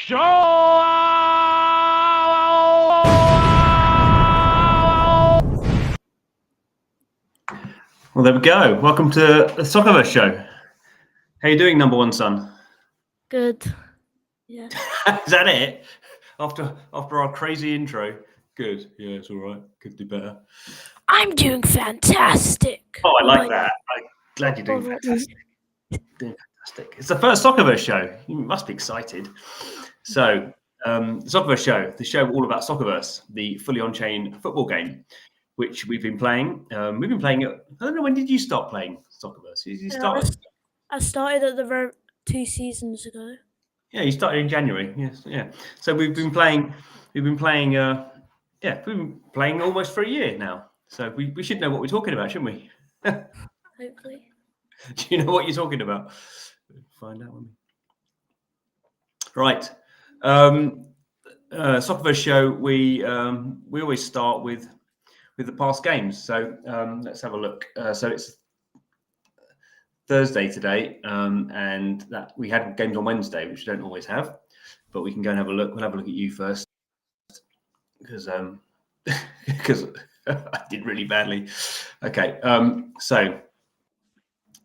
Show! Well, there we go. Welcome to the Soccerverse Show. How you doing, number one son? Good. Yeah. Is that it? After our crazy intro? Good. Yeah, it's all right. Could do better. I'm doing fantastic. Oh, I like that. I'm glad you're doing fantastic. Doing fantastic. It's the first Soccerverse show. You must be excited. So, the Soccerverse Show, the show all about Soccerverse, the fully on-chain football game, which we've been playing. We've been playing it. I don't know, when did you start playing Soccerverse? You started? I started at the 2 seasons ago. Yeah, you started in January. Yes, yeah. So we've been playing. We've been playing almost for a year now. So we should know what we're talking about, shouldn't we? Hopefully. Do you know what you're talking about? Find out. Right. Soccerverse Show. We always start with the past games. So let's have a look. So it's Thursday today, and that we had games on Wednesday, which we don't always have, but we can go and have a look. We'll have a look at you first, because I did really badly. Okay, so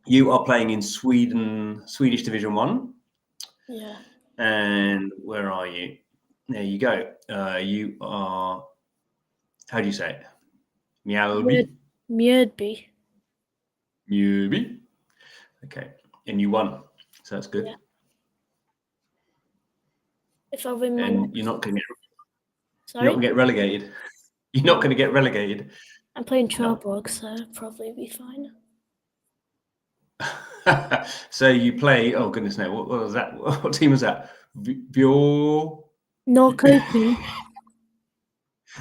you are playing in Swedish Division 1. Yeah. And where are you? There you go. You are. How do you say it? Mjölby. Mjölby. Mjölby. Okay, and you won, so that's good. Yeah. If I win, and you're not going to get. Sorry? You're not going to get relegated. You're not going to get relegated. I'm playing Trelleborg, so I'll probably be fine. So you play. Oh goodness, no! What was that? What team was that? Norrköping.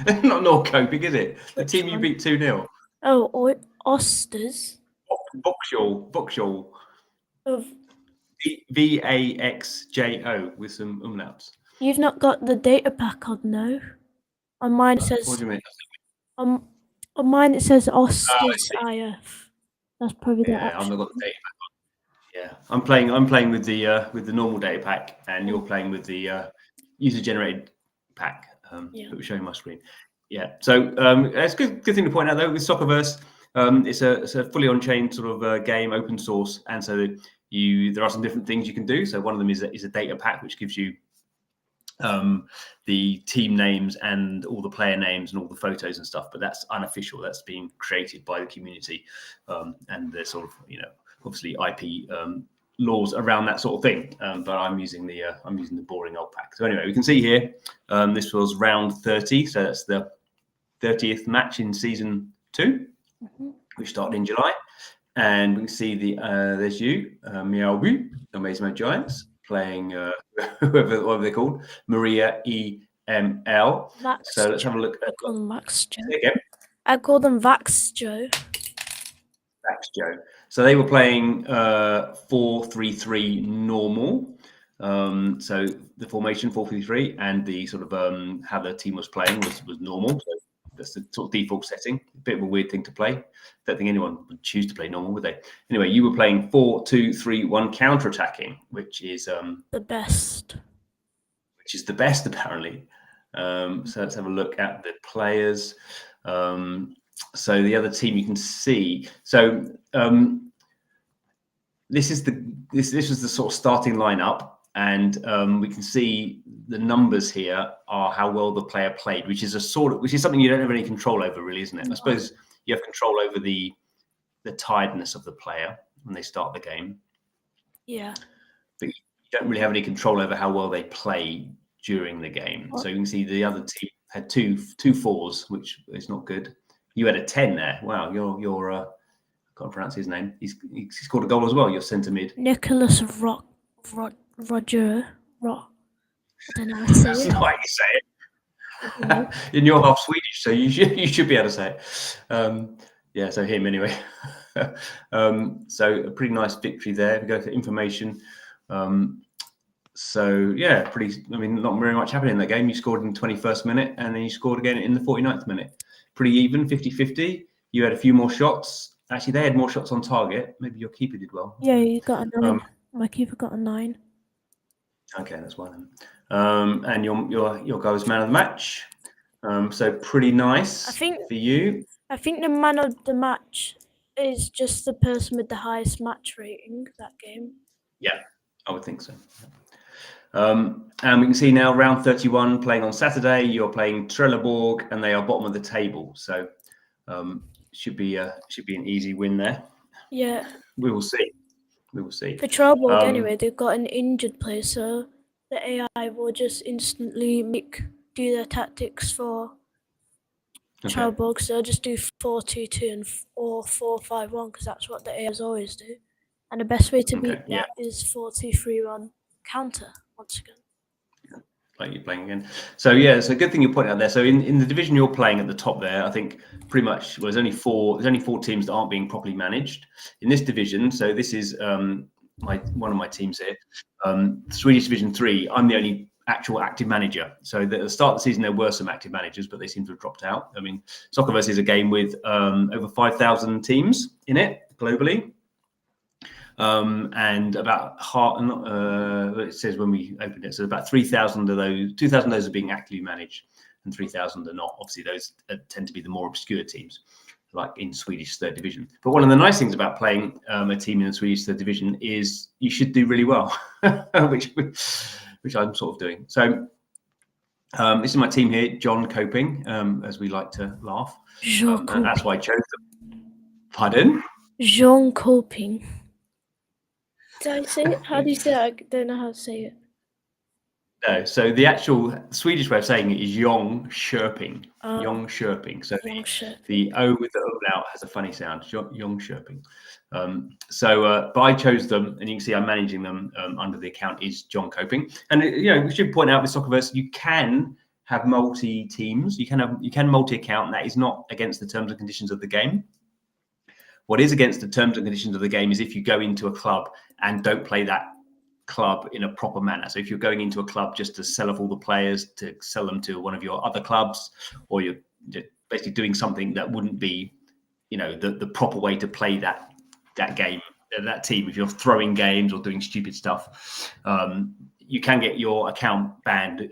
Not Norrköping, is it? The Which team you one? beat 2-0. Oh, Osters. Vauxhall. Of VAXJO with some umlauts. You've not got the data pack on, no? On mine it says. What do you mean? On mine it says Osters IF. That's probably the Yeah, actual. I've not got the data pack on. Yeah, I'm playing with the normal data pack, and you're playing with the user generated pack. That was showing my screen. Yeah, so it's good thing to point out though with Soccerverse. It's a fully on-chain sort of game, open source, and so there are some different things you can do. So one of them is a data pack, which gives you the team names and all the player names and all the photos and stuff. But that's unofficial. That's being created by the community, and there's sort of obviously IP laws around that sort of thing. But I'm using the boring old pack. So anyway, we can see here this was round 30. So that's the 30th match in season 2. Which started in July, and we can see there's you, Mjölby, Amazing Giants, playing whatever they're called, Maria EML. So let's have a look. I call them Vax Joe. Again. I call them Vax Joe. Vax Joe. So they were playing 4-3-3 normal. So the formation 4-3-3 and the sort of how the team was playing was normal. So that's the sort of default setting. A bit of a weird thing to play. Don't think anyone would choose to play normal, would they? Anyway, you were playing 4-2-3-1 counter-attacking, which is the best. Which is the best, apparently. So let's have a look at the players. So the other team you can see. So this was the sort of starting lineup. And we can see the numbers here are how well the player played, which is something you don't have any control over, really, isn't it? I suppose you have control over the tiredness of the player when they start the game. Yeah. But you don't really have any control over how well they play during the game. So you can see the other team had two 4s, which is not good. You had a 10 there. Wow, you're I can't pronounce his name. He scored a goal as well. Your centre mid. Nicholas Roger. I don't know how to say That's it. not how you say it. And you're half Swedish, so you should be able to say it. Yeah, so him anyway. So a pretty nice victory there. We go to information. So yeah, not very much happened in that game. You scored in the 21st minute, and then you scored again in the 49th minute. Pretty even, 50-50. You had a few more shots. Actually, they had more shots on target. Maybe your keeper did well. Yeah, you got a 9. My keeper got a 9. Okay, that's one. and your guy was man of the match. So pretty nice for you. I think the man of the match is just the person with the highest match rating that game. Yeah, I would think so. And we can see now round 31 playing on Saturday. You're playing Trelleborg, and they are bottom of the table. So should be an easy win there. Yeah. We will see. We will see. For Trelleborg, anyway, they've got an injured player, so the AI will just instantly do their tactics for Trelleborg. So they'll just do 4-2-2 or 4-5-1 because that's what the AIs always do. And the best way to beat that is 4-2-3-1 counter once again. Like you're playing again. So yeah, it's a good thing you point out there. So in the division you're playing at the top there, I think pretty much there's only four teams that aren't being properly managed in this division. So this is one of my teams here, Swedish Division 3. I'm the only actual active manager. So at the start of the season there were some active managers, but they seem to have dropped out. I mean, Soccerverse is a game with over 5,000 teams in it globally. And about it says when we opened it, so about 3,000 of those, 2,000 of those are being actively managed, and 3,000 are not. Obviously, those tend to be the more obscure teams, like in Swedish third division. But one of the nice things about playing a team in the Swedish third division is you should do really well, which I'm sort of doing. So this is my team here, Jon Coping, as we like to laugh, and that's why I chose them. Pardon? Jon Coping. Did I say it? How do you say it? I don't know how to say it. No, so the actual Swedish way of saying it is Jon Scherping. Jon Scherping. So the O with the umlaut has a funny sound. Jon Scherping. But I chose them, and you can see I'm managing them under the account is Jon Coping. And we should point out with Soccerverse, you can have multi teams. You can multi account, and that is not against the terms and conditions of the game. What is against the terms and conditions of the game is if you go into a club and don't play that club in a proper manner. So if you're going into a club just to sell off all the players, to sell them to one of your other clubs, or you're basically doing something that wouldn't be, the proper way to play that game, that team. If you're throwing games or doing stupid stuff, you can get your account banned.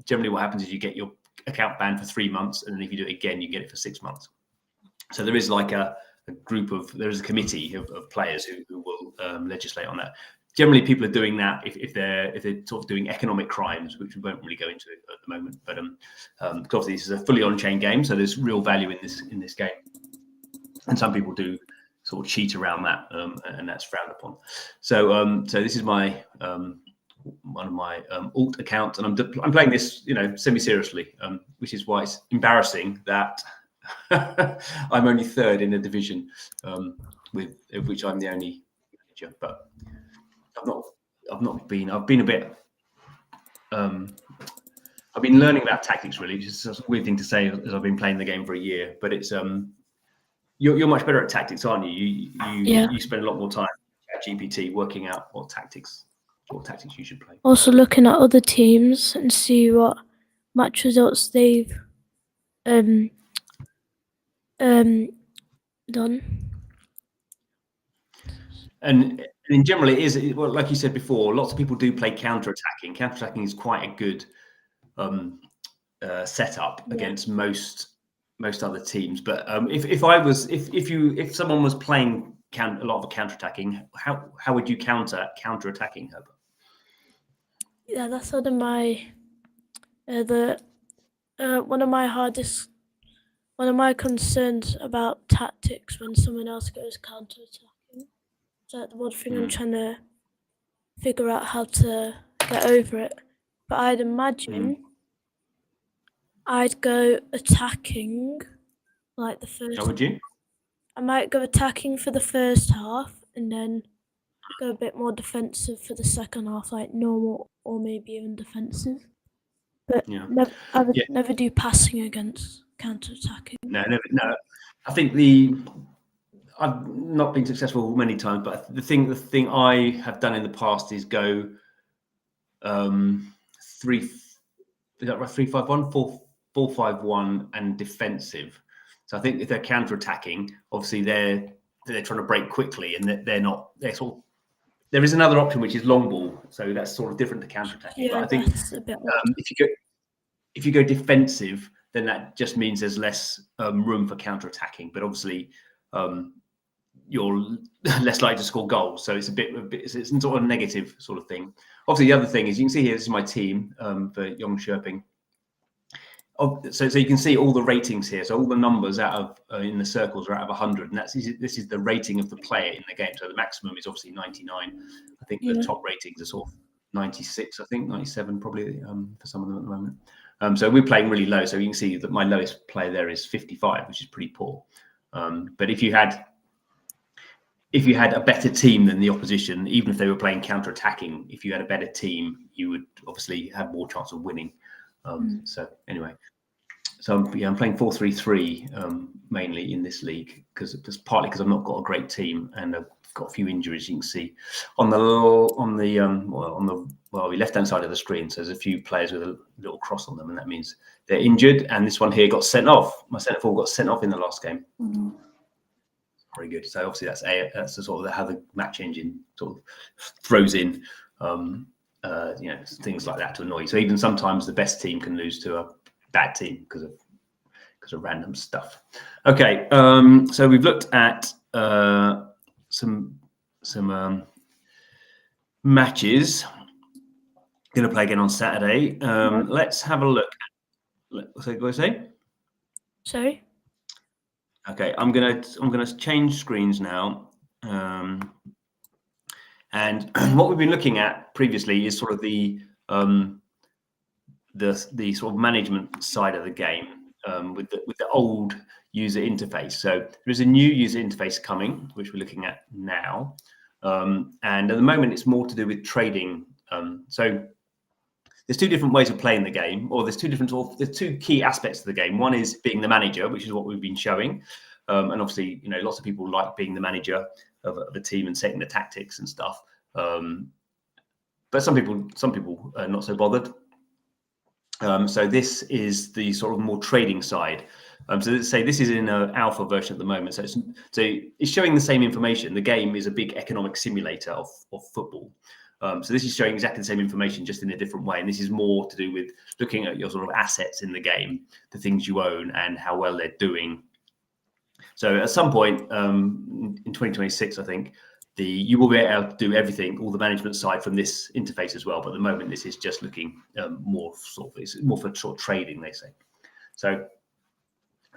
Generally, what happens is you get your account banned for 3 months, and then if you do it again, you get it for 6 months. So there is like there's a committee of players who will legislate on that. Generally, people are doing that if they're sort of doing economic crimes, which we won't really go into at the moment. But obviously, this is a fully on-chain game, so there's real value in this game. And some people do sort of cheat around that, and that's frowned upon. So this is my one of my alt accounts, and I'm playing this semi-seriously, which is why it's embarrassing that I'm only third in a division, with which I'm the only manager. But I've been a bit. I've been learning about tactics, really. It's a weird thing to say as I've been playing the game for a year, but it's you're much better at tactics, aren't you? You spend a lot more time at GPT working out what tactics you should play. Also looking at other teams and see what match results they've done. And in general, it is, well, like you said before, lots of people do play counter-attacking. Counter-attacking is quite a good setup against most other teams. But if someone was playing a lot of counter-attacking, how would you counter-attacking, Herbert? Yeah, that's one of my one of my concerns about tactics when someone else goes counter-attacking. So the one thing I'm trying to figure out how to get over it. But I'd imagine I'd go attacking like the first. How would you? I might go attacking for the first half and then go a bit more defensive for the second half, like normal or maybe even defensive. But I would never do passing against counter-attacking. No, never. No, I think I've not been successful many times, but the thing I have done in the past is go 3-5-1, 4-5-1, and defensive. So I think if they're counter-attacking, obviously they're trying to break quickly, and they're sort of there is another option which is long ball, so that's sort of different to counter-attacking. Yeah, but I think that's a bit odd. if you go defensive, then that just means there's less room for counter-attacking. But obviously, you're less likely to score goals, so it's it's sort of a negative sort of thing. Obviously, the other thing is you can see here, this is my team for Jönköping. So you can see all the ratings here. So all the numbers out of in the circles are out of 100, and this is the rating of the player in the game. So the maximum is obviously 99. I think the top ratings are sort of 96. I think 97 probably for some of them at the moment. So we're playing really low. So you can see that my lowest player there is 55, which is pretty poor. But if you had a better team than the opposition, even if they were playing counter-attacking, if you had a better team, you would obviously have more chance of winning. So anyway, so I'm playing 4-3-3 mainly in this league just partly because I've not got a great team and I've got a few injuries. You can see on the left hand side of the screen. So there's a few players with a little cross on them, and that means they're injured. And this one here got sent off. My centre forward got sent off in the last game. Very good. So obviously that's the sort of how the match engine sort of throws in. Things like that to annoy you. So even sometimes the best team can lose to a bad team because of random stuff. Okay, so we've looked at some matches. Going to play again on Saturday. Let's have a look. So go say. Sorry. Okay, I'm gonna change screens now. And what we've been looking at previously is sort of the sort of management side of the game with the old user interface. So there's a new user interface coming, which we're looking at now. And at the moment, it's more to do with trading. So there's two different ways of playing the game, or there's two key aspects of the game. One is being the manager, which is what we've been showing. And obviously, lots of people like being the manager of a team and setting the tactics and stuff. But some people are not so bothered. So this is the sort of more trading side. So let's say this is in an alpha version at the moment. So it's showing the same information. The game is a big economic simulator of football. So this is showing exactly the same information, just in a different way. And this is more to do with looking at your sort of assets in the game, the things you own and how well they're doing. So at some point in 2026, I think, you will be able to do everything, all the management side from this interface as well. But at the moment, this is just looking more for sort of trading, they say. So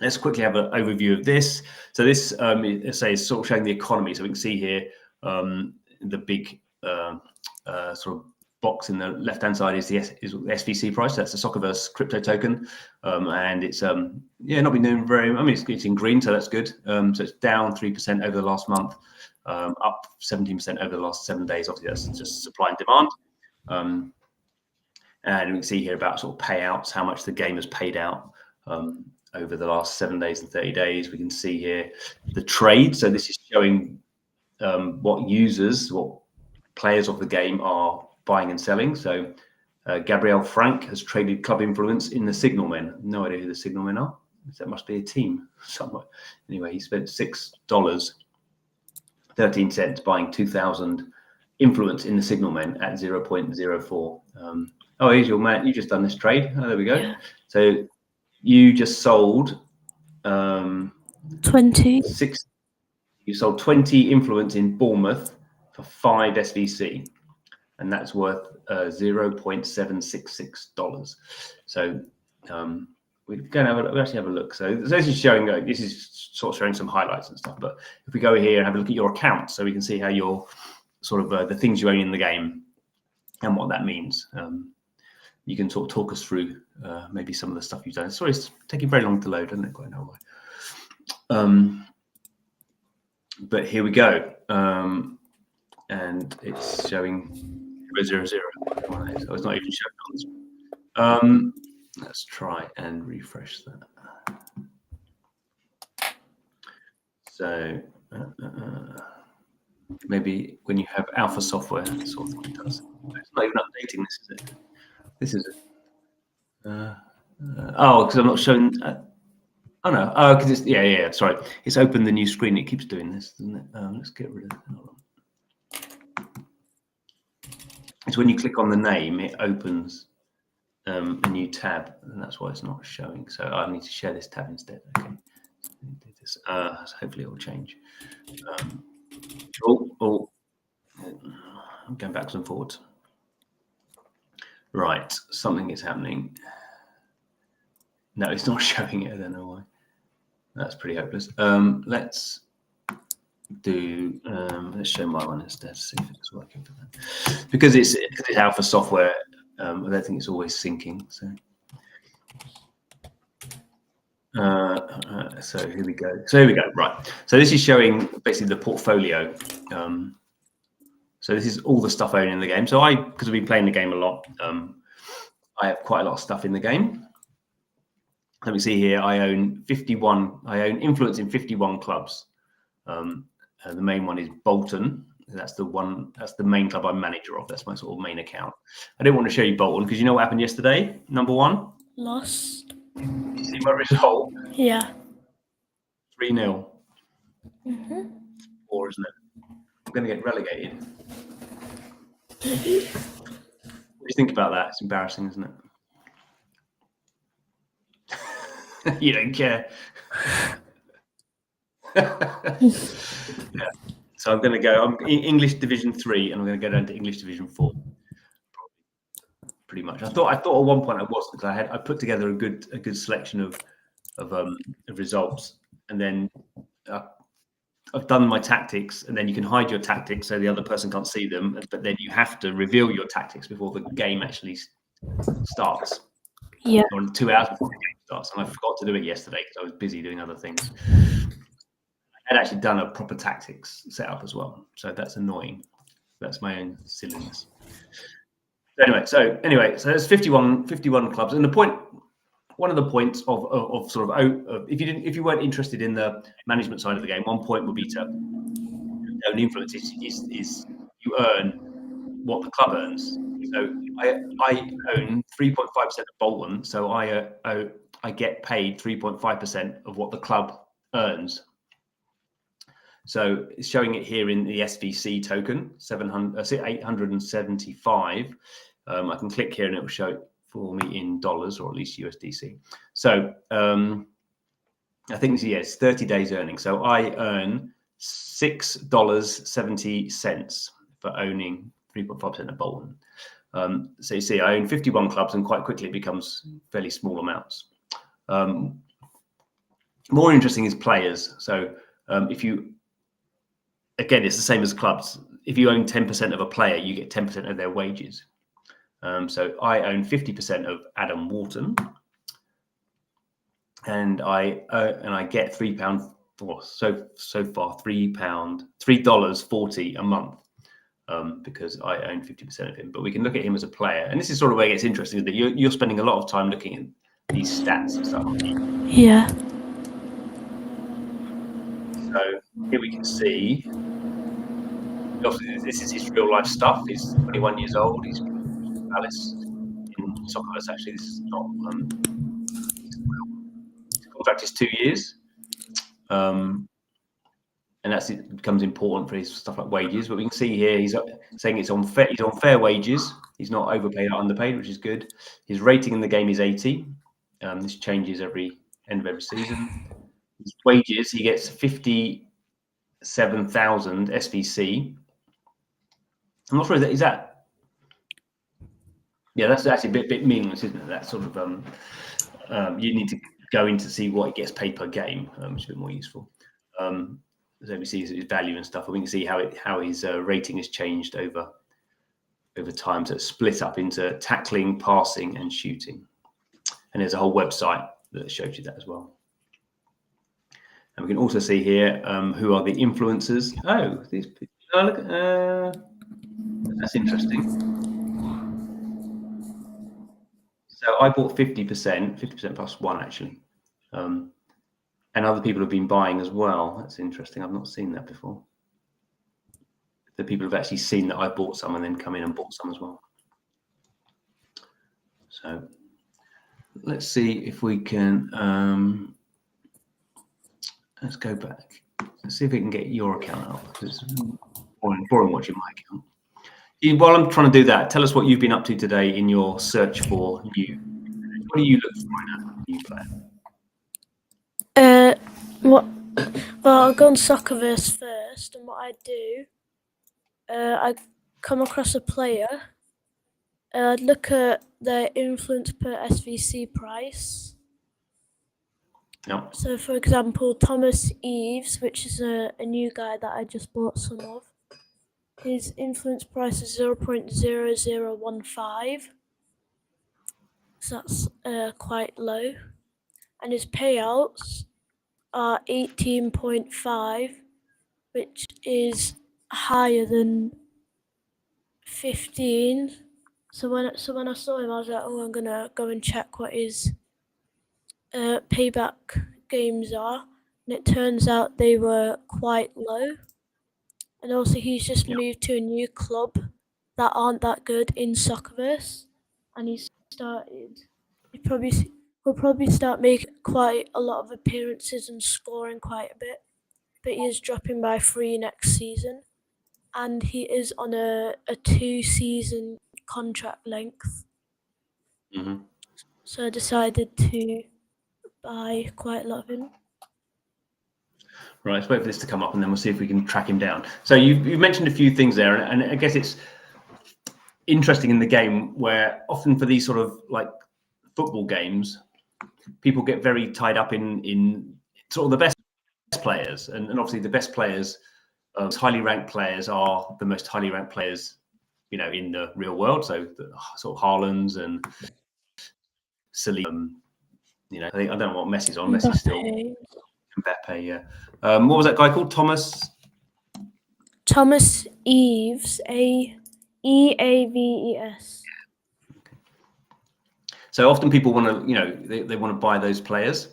let's quickly have an overview of this. So this, is sort of showing the economy. So we can see here the big sort of box in the left-hand side is the SVC price. That's the Soccerverse crypto token, and it's not been doing very. I mean, it's in green, so that's good. So it's down 3% over the last month, up 17% over the last 7 days. Obviously, that's just supply and demand. And we can see here about sort of payouts, how much the game has paid out over the last 7 days and 30 days. We can see here the trade. So this is showing what players of the game are buying and selling. So Gabriel Frank has traded club influence in the Signalmen. No idea who the Signalmen are. That must be a team somewhere. Anyway, he spent $6.13 buying 2,000 influence in the Signalmen at 0.04. Here's your man. You just done this trade. Oh, there we go. Yeah. So you just sold 20. You sold 20 influence in Bournemouth for 5 SVC. And that's worth $0.766. So we're going to actually have a look. So this is showing, this is sort of showing some highlights and stuff. But if we go here and have a look at your account, so we can see how your sort of the things you own in the game and what that means. You can sort of talk us through maybe some of the stuff you've done. Sorry, it's taking very long to load. I don't quite know why. But here we go. And it's showing 0.00. So it's not even showing on this one. Let's try and refresh that. So maybe when you have alpha software, that's sort of thing it does. It's not even updating this, is it? This is it. Because I'm not showing. Oh no! Oh, because it's yeah. Sorry, it's opened the new screen. It keeps doing this, doesn't it? Let's get rid of it. Hold on. is when you click on the name, it opens a new tab, and that's why it's not showing. So I need to share this tab instead. Okay, so hopefully it will change. I'm going backwards and forwards. Right, something is happening. No, it's not showing it. I don't know why. That's pretty hopeless. Let's do. Let's show my one instead. See if it's working for that. Because it's alpha software. I don't think it's always syncing. So here we go. Right. So this is showing basically the portfolio. So this is all the stuff I own in the game. So because I've been playing the game a lot, I have quite a lot of stuff in the game. Let me see here. I own 51. I own influence in 51 clubs. The main one is Bolton. That's the one. That's the main club I'm manager of. That's my sort of main account. I didn't want to show you Bolton because you know what happened yesterday. Number one. Lost. You see my result? Yeah. 3-0. 4, isn't it? I'm going to get relegated. What do you think about that? It's embarrassing, isn't it? You don't care. Yeah. So I'm going to go. I'm in English Division 3, and I'm going to go down to English Division 4. Pretty much. I thought at one point I was, because I put together a good selection of results, and then I've done my tactics, and then you can hide your tactics so the other person can't see them, but then you have to reveal your tactics before the game actually starts. Yeah. Or 2 hours before the game starts, and I forgot to do it yesterday because I was busy doing other things. I had actually done a proper tactics setup as well, so that's annoying. That's my own silliness. So there's 51 clubs, and one of the points of sort of if you weren't interested in the management side of the game, one point would be to own influence is you earn what the club earns. So I own 3.5% of Bolton, so I get paid 3.5% of what the club earns. So it's showing it here in the SVC token, 875. I can click here and it will show it for me in dollars, or at least USDC. So I think it's 30 days earnings. So I earn $6.70 for owning 3.5% of Bolton. So you see, I own 51 clubs, and quite quickly it becomes fairly small amounts. More interesting is players. So again, it's the same as clubs. If you own 10% of a player, you get 10% of their wages. So I own 50% of Adam Wharton, and I get £3 for so far $3.40 a month, because I own 50% of him. But we can look at him as a player, and this is sort of where it gets interesting, that you're spending a lot of time looking at these stats and stuff. Yeah. So here we can see. Obviously, this is his real life stuff. He's 21 years old. He's Alice in Soccerverse. Actually, this is not. His contract is 2 years, and it becomes important for his stuff like wages. But we can see here he's saying he's on fair wages. He's not overpaid or underpaid, which is good. His rating in the game is 80. This changes every end of every season. His wages, he gets 57,000 SVC. I'm not sure is that. Yeah, that's actually a bit meaningless, isn't it? That sort of you need to go in to see what it gets paid per game, which is a bit more useful. So we see his value and stuff, and we can see how his rating has changed over time. So it's split up into tackling, passing, and shooting. And there's a whole website that shows you that as well. And we can also see here who are the influencers. Oh, these people. Look, that's interesting. So I bought 50% plus 1 actually, and other people have been buying as well. That's interesting. I've not seen that before. The people have actually seen that I bought some and then come in and bought some as well. So let's see if we can. Let's go back. Let's see if we can get your account up, because it's boring watching my account. While I'm trying to do that, tell us what you've been up to today in your search for new. What do you look for in a new player? What? Well, I'll go on Soccerverse first, and what I do, I come across a player. I'd look at their influence per SVC price. No. So, for example, Thomas Eves, which is a new guy that I just bought some of, his influence price is 0.0015. So that's quite low. And his payouts are 18.5, which is higher than 15. So when I saw him, I was like, oh, I'm gonna go and check what his payback games are, and it turns out they were quite low. And also, he's just moved to a new club that aren't that good in Soccerverse, and he'll probably start making quite a lot of appearances and scoring quite a bit. But he is dropping by 3 next season, and he is on a 2-season contract length. Mm-hmm. So I decided to buy quite a lot of him. Right, let's wait for this to come up, and then we'll see if we can track him down. So you've mentioned a few things there, and I guess it's interesting in the game where often for these sort of like football games, people get very tied up in sort of the best players, and obviously the best players, highly ranked players, are the most highly ranked players, in the real world. So the sort of Haalands and silly, I don't know what Messi's on. Messi's still Mbappe, yeah. What was that guy called? Thomas Eves, Eaves. So often people want to, they want to buy those players.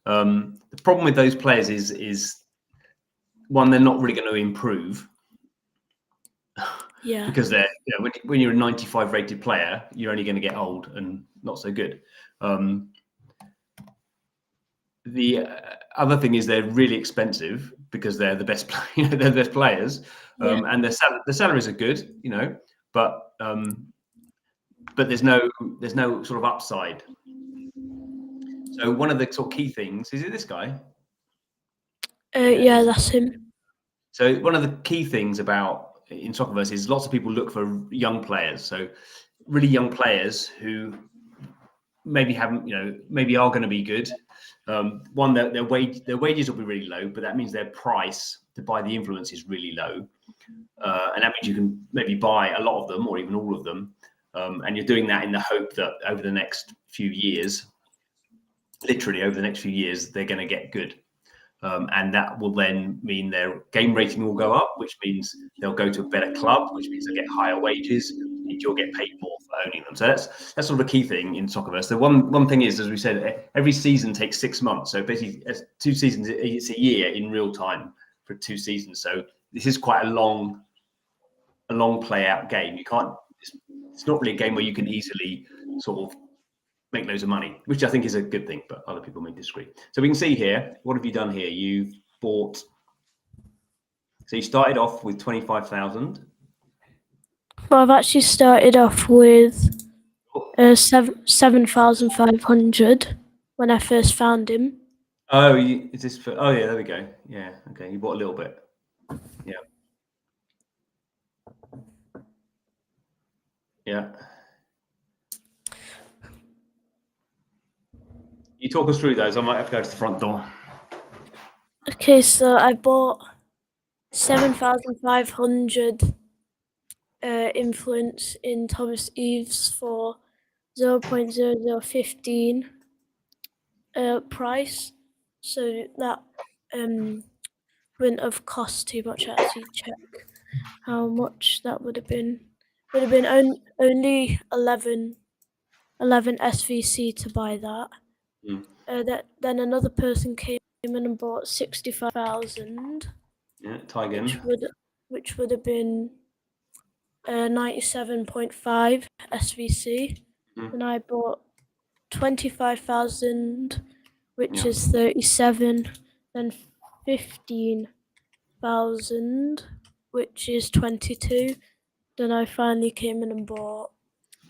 The problem with those players is one, they're not really going to improve. Yeah. Because they're, when you're a 95 rated player, you're only going to get old and not so good. The other thing is they're really expensive because they're the best, they're the best players, and their salaries are good, but there's no sort of upside. So one of the sort of key things is it this guy? Yeah, that's him. So one of the key things about in Soccerverse is lots of people look for young players. So really young players who maybe haven't, maybe are going to be good. One, their wages will be really low, but that means their price to buy the influence is really low, and that means you can maybe buy a lot of them or even all of them, and you're doing that in the hope that over the next few years, literally over the next few years, they're going to get good. And that will then mean their game rating will go up, which means they'll go to a better club, which means they'll get higher wages, and you'll get paid more for owning them. So that's sort of a key thing in Soccerverse. The one thing is, as we said, every season takes 6 months. So basically, 2 seasons, it's a year in real time for 2 seasons. So this is quite a long play out game. You can't. It's not really a game where you can easily sort of make loads of money, which I think is a good thing, but other people may disagree. So we can see here, what have you done here? You've bought, so you started off with 25,000. Well, I've actually started off with 7,500 when I first found him. Oh, is this for, oh yeah, there we go. Yeah, okay, you bought a little bit. Yeah. Yeah. You talk us through those. I might have to go to the front door. Okay, so I bought 7,500 influence in Thomas Eves for 0.0015 price. So that wouldn't have cost too much. I actually check how much that would have been. Would have been only 11 SVC to buy that. Then another person came in and bought 65,000. Yeah, Tiger. Which would have been 97.5 SVC. And I bought 25,000, which is 37. Then 15,000, which is 22. then I finally came in and bought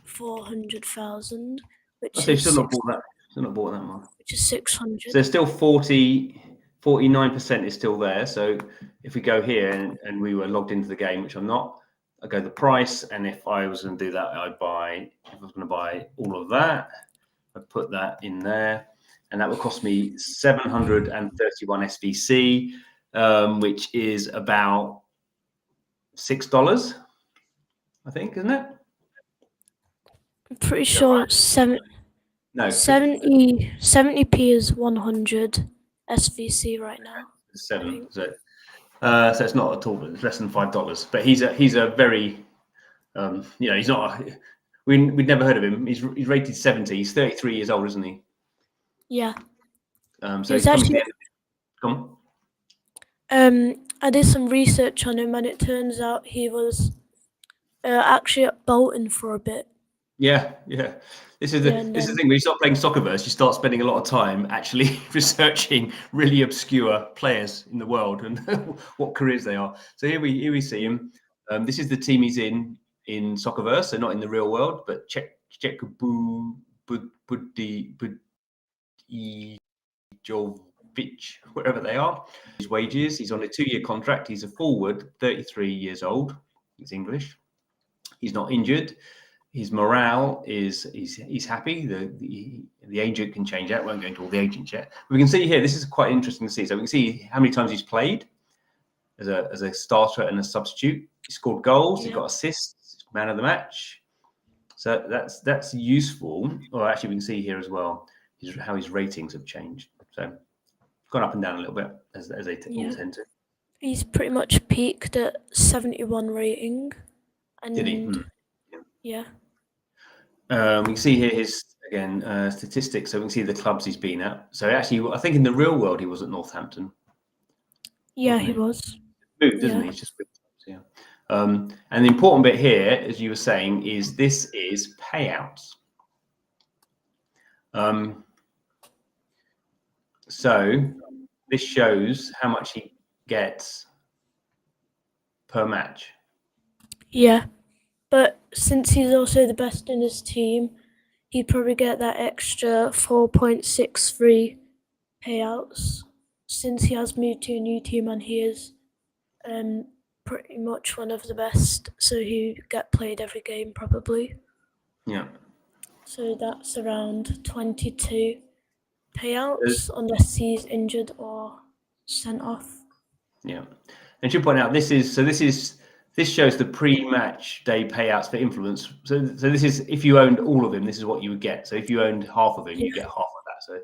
400,000, which So you've is still not bought that. Still not bought that much. which is 600. So there's still 49% is still there. So if we go here and we were logged into the game, which I'm not, I go the price, and if I was going to do that, I'd buy. If I was going to buy all of that, I'd put that in there, and that would cost me 731 SBC, which is about $6, I think, isn't it? I'm pretty sure right? 70p is 100 SVC right now. 7. So it's not at all. It's less than $5. But he's a very, he's not. We'd never heard of him. He's rated 70. He's 33 years old, isn't he? Yeah. So he's coming to the end. Come on. I did some research on him, and it turns out he was actually at Bolton for a bit. Yeah. This is the thing. When you start playing Soccerverse, you start spending a lot of time actually researching really obscure players in the world and what careers they are. So here we see him. This is the team he's in Soccerverse, so not in the real world, but Jovic, wherever they are. His wages, he's on a 2-year contract. He's a forward, 33 years old. He's English. He's not injured. His morale is he's happy. The agent can change that. Won't go into all the agents yet. But we can see here. This is quite interesting to see. So we can see how many times he's played as a starter and a substitute. He scored goals. He got assists. Man of the match. So that's useful. Or actually, we can see here as well how his ratings have changed. So gone up and down a little bit as they all tend to. He's pretty much peaked at 71 rating. And did he? Yeah. We can see here his statistics. So we can see the clubs he's been at. So actually, I think in the real world he was at Northampton. Yeah, he was. Moved, doesn't he? He's just moved. Yeah. And the important bit here, as you were saying, is this is payouts. So this shows how much he gets per match. Yeah. But since he's also the best in his team, he'd probably get that extra 4.63 payouts. Since he has moved to a new team and he is pretty much one of the best, so he'd get played every game probably. Yeah. So that's around 22 payouts unless he's injured or sent off. Yeah. And to point out, this shows the pre-match day payouts for influence. So this is if you owned all of him, this is what you would get. So if you owned half of him, you get half of that. So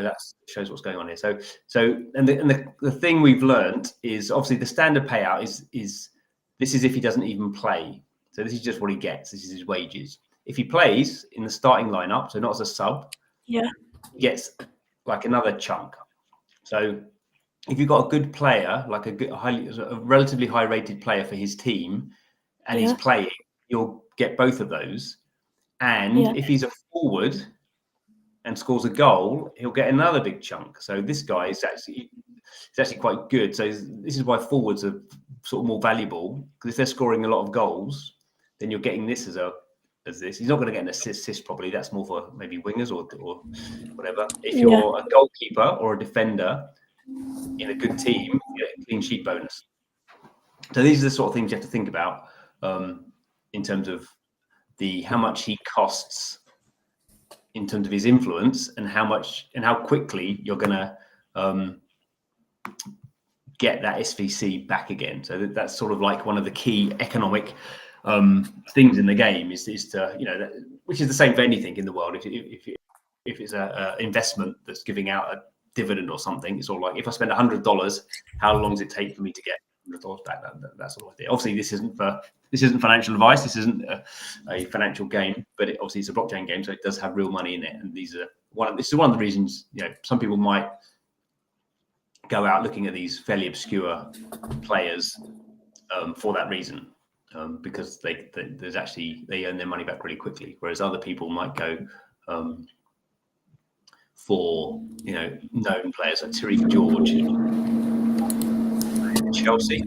that shows what's going on here. So the thing we've learned is obviously the standard payout is this is if he doesn't even play. So this is just what he gets. This is his wages. If he plays in the starting lineup, so not as a sub, he gets like another chunk. So if you've got a good player, like a relatively high-rated player for his team, and he's playing, you'll get both of those. And if he's a forward and scores a goal, he'll get another big chunk. So this guy is actually quite good. So this is why forwards are sort of more valuable, because if they're scoring a lot of goals, then you're getting this as this. He's not going to get an assist probably. That's more for maybe wingers or whatever. If you're a goalkeeper or a defender in a good team, you get a clean sheet bonus. So these are the sort of things you have to think about in terms of how much he costs in terms of his influence and how quickly you're going to get that SVC back again. So that's sort of like one of the key economic things in the game is to, which is the same for anything in the world. If it's a investment that's giving out a dividend or something, it's all like, if I spend $100, how long does it take for me to get $100 back? That sort of idea. Obviously, this isn't financial advice. This isn't a financial game, but obviously it's a blockchain game, so it does have real money in it. And this is one of the reasons some people might go out looking at these fairly obscure players for that reason, because they earn their money back really quickly, whereas other people might go for known players like Tariq George in Chelsea.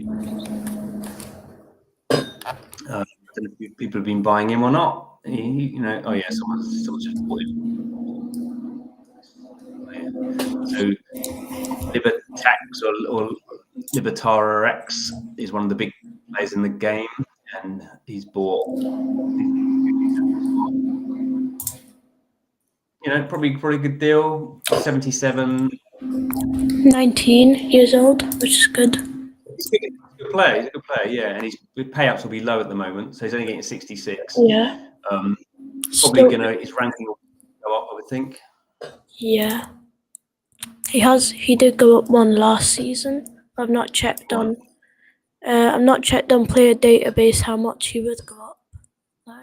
don't know if people have been buying him or not. Oh yeah, someone's just bought him. So Libertax or Libertarex is one of the big players in the game, and he's bought. Probably a good deal. 77. 19 years old, which is good. He's a good player. He's a good player, yeah. And his payouts will be low at the moment, so he's only getting 66. Yeah. Probably his ranking will go up, I would think. Yeah. He did go up one last season. I've not checked on. I've not checked on player database how much he would go up. No.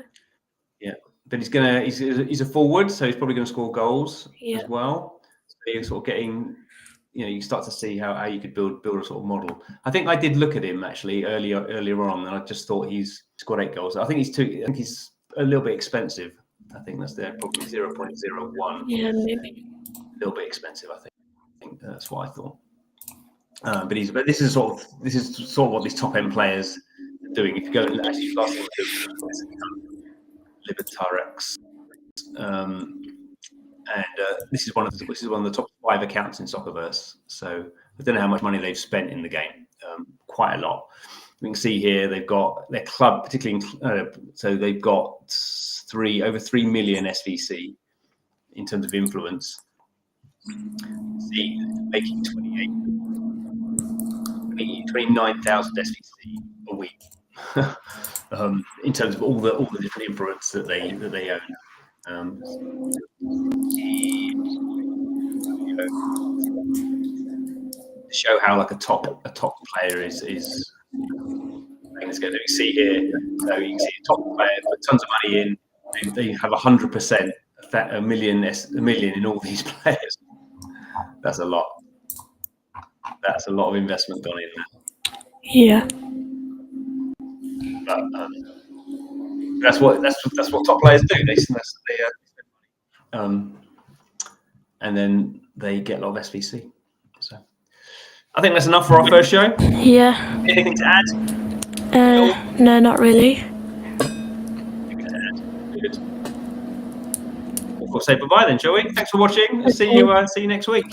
Yeah, but he's a forward, so he's probably going to score goals as well. So you're sort of getting. You start to see how you could build a sort of model. I think I did look at him actually earlier on, and I just thought he's scored 8 goals. I think he's a little bit expensive. I think that's there, probably 0.01. Yeah, maybe a little bit expensive. I think that's what I thought. But this is sort of what these top end players are doing. If you go and actually last thing Libertarex. And this is one of the top 5 accounts in Soccerverse. So I don't know how much money they've spent in the game. Quite a lot. We can see here they've got their club, particularly. So they've got over 3 million SVC in terms of influence. See, making 29,000 SVC a week in terms of all the different influence that they own. To show how like a top player is things going to see here. So you can see a top player put tons of money in. They have 100%, a million in all these players. That's a lot. That's a lot of investment gone in there. Yeah. But that's what top players do. They spend money, and then they get a lot of SVC. So I think that's enough for our first show. Yeah. Anything to add? No, not really. Good. We'll say bye-bye then, shall we? Thanks for watching. See you next week.